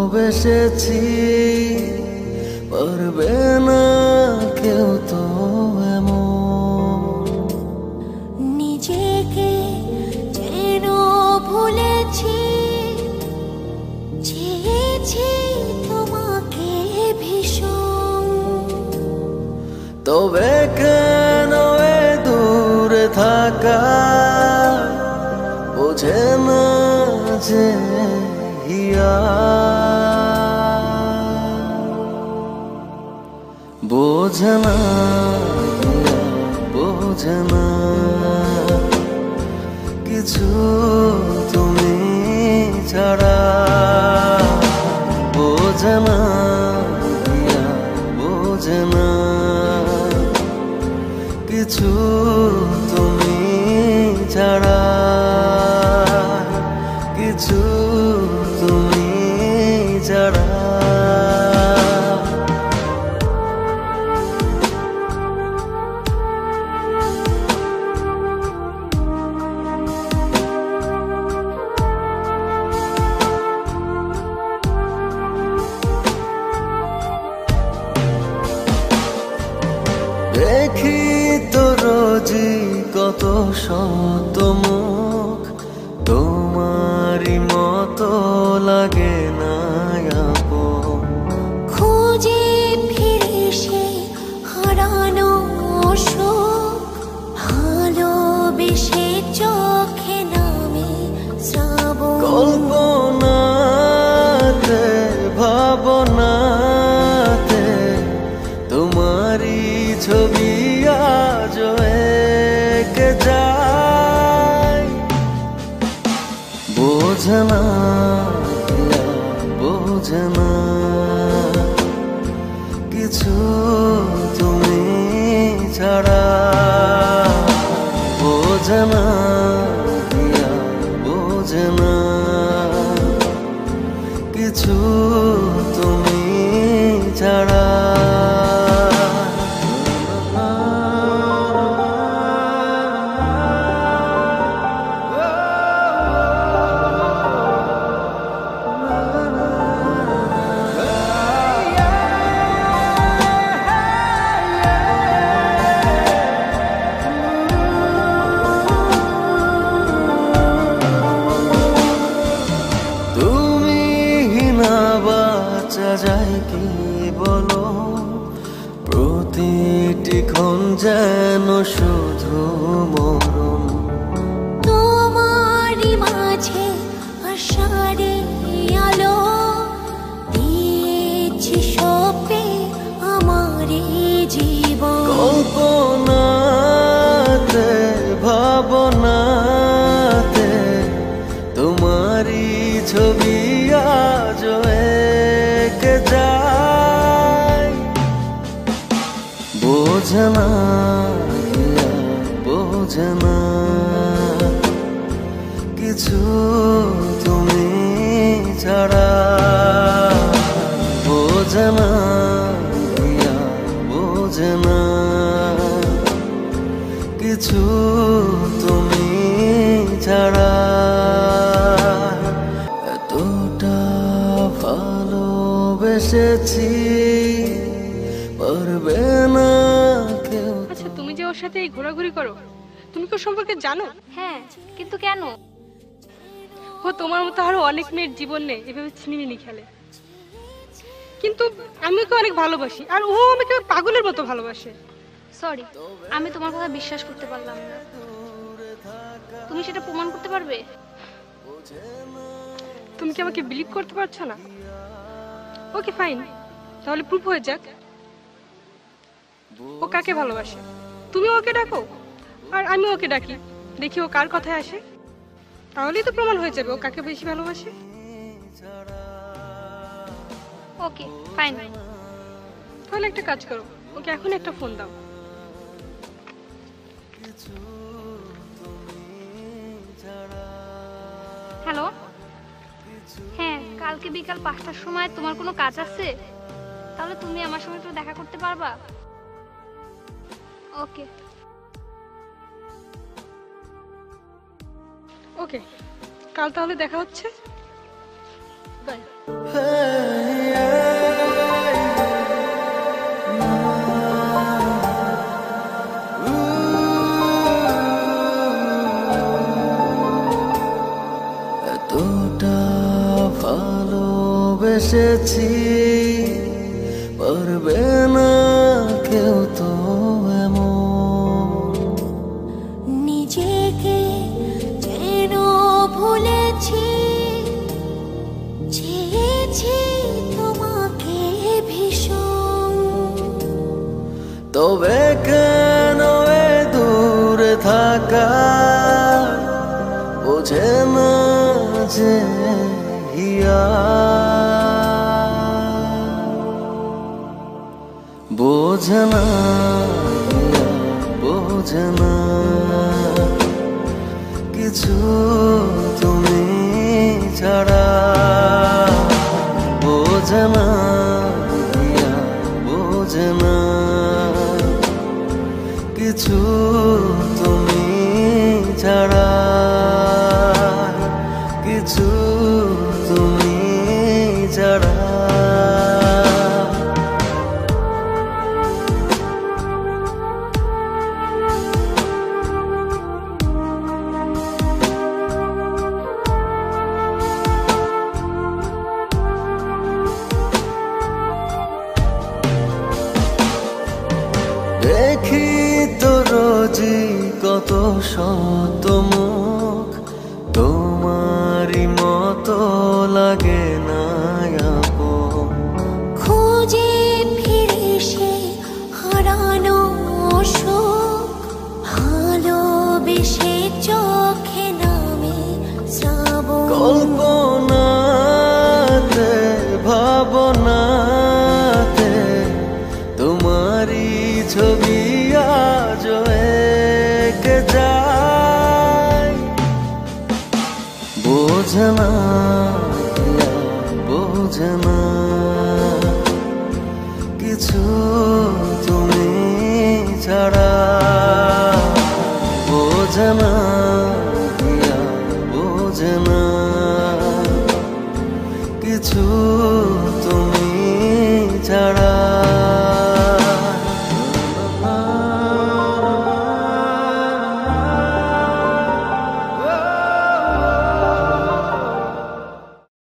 ভালোবেসেছি পারবে না কেউ তো এমন নিজেকে যেন ভুলেছি চেয়েছি তোমাকে ভীষণ তবে কেন এ দূরে থাকা বোঝে না যে বোঝে না বোঝে না কিছু তুমি ছাড়া বোঝে না বোঝে না কিছু তুমি ছাড়া কিছু তুমি ছাড়া দেখি তো রোজই কত শত মুখ তোমারই মতো লাগে না আপন খুঁজে ফিরে সে হারানো সুখ ভালোবেসে চোখে নামে শ্রাবণ কল্পনাতে ভাবনাতে তোমারই ছবি আজ এঁকে যায় বোঝে না বোঝে না কিছু তুমি ছাড়া বোঝে না বোঝে না কিছু তুমি ছাড়া যায় কি বলো প্রতিটি ক্ষণ যেন শুধু মরণ তোমারই মাঝে আশারে আলো দিয়েছি সপে আমারই জীবন কল্পনাতে ভাবনাতে তোমারই ছবি আজ এঁকে যায় বোঝে না বোঝে না কিছু তুমি ছাড়া বোঝে না বোঝে না কিছু তুমি ছাড়া এতটা ভালোবেসেছি পারবে না কেউ। আচ্ছা তুমি যে ওর সাথে এই ঘোরাঘুরি করো তুমি কি ওর সম্পর্কে জানো? হ্যাঁ, কিন্তু কেন? ও তোমার মতো আরো অনেক মেয়ের জীবন নেই এভাবে ছিনিমিনি খেলে, কিন্তু আমি ওকে অনেক ভালোবাসি আর ও আমাকে পাগলের মতো ভালোবাসে। সরি, আমি তোমার কথা বিশ্বাস করতে পারলাম না। তুমি সেটা প্রমাণ করতে পারবে? তুমি কি আমাকে বিলিভ করতে পারছো না? ওকে ফাইন, তাহলে প্রুফ হয়ে যাক ও কাকে ভালোবাসে। তুমি ওকে ডাকো আর আমি ওকে ডাকি, দেখি ও কার কথায় আসে, তাহলেই তো প্রমাণ হয়ে যাবে ও কাকে বেশি ভালোবাসে। Okay fine. তাহলে একটা কাজ করো, ও ওকে এখন একটা ফোন দাও। হ্যালো, হ্যাঁ কালকে বিকাল 5টার সময় তোমার কোনো কাজ আছে? তাহলে তুমি আমার সঙ্গে একটু দেখা করতে পারবা? ওকে। ওকে, কাল তাহলে দেখা হচ্ছে। বাই। এতটা ভালোবেসেছি, পারবে না কেউ তো এমন। নিজেকে যেন ভুলেছি, চেয়েছি তোমাকে ভীষণ। তবে কেন এ দূরে থাকা বোঝে না যে হিয়া, বোঝে না হিয়া, বোঝে না কিছু তুমি ছাড়া, বোঝে না হিয়া, বোঝে না কিছু তুমি ছাড়া, কিছু তুমি ছাড়া। দেখি তো রোজই কত শত মুখ, তোমারই মতো লাগে না আপন। খুঁজে ফিরে সে হারানো সুখ, ভালোবেসে চোখে নামে শ্রাবণ। কল্পনাতে ভাবনাতে তোমারই ছবি আজ এঁকে যায়, বোঝে না হিয়া, বোঝে না কিছু তুমি ছাড়া, বোঝে না হিয়া, বোঝে না কিছু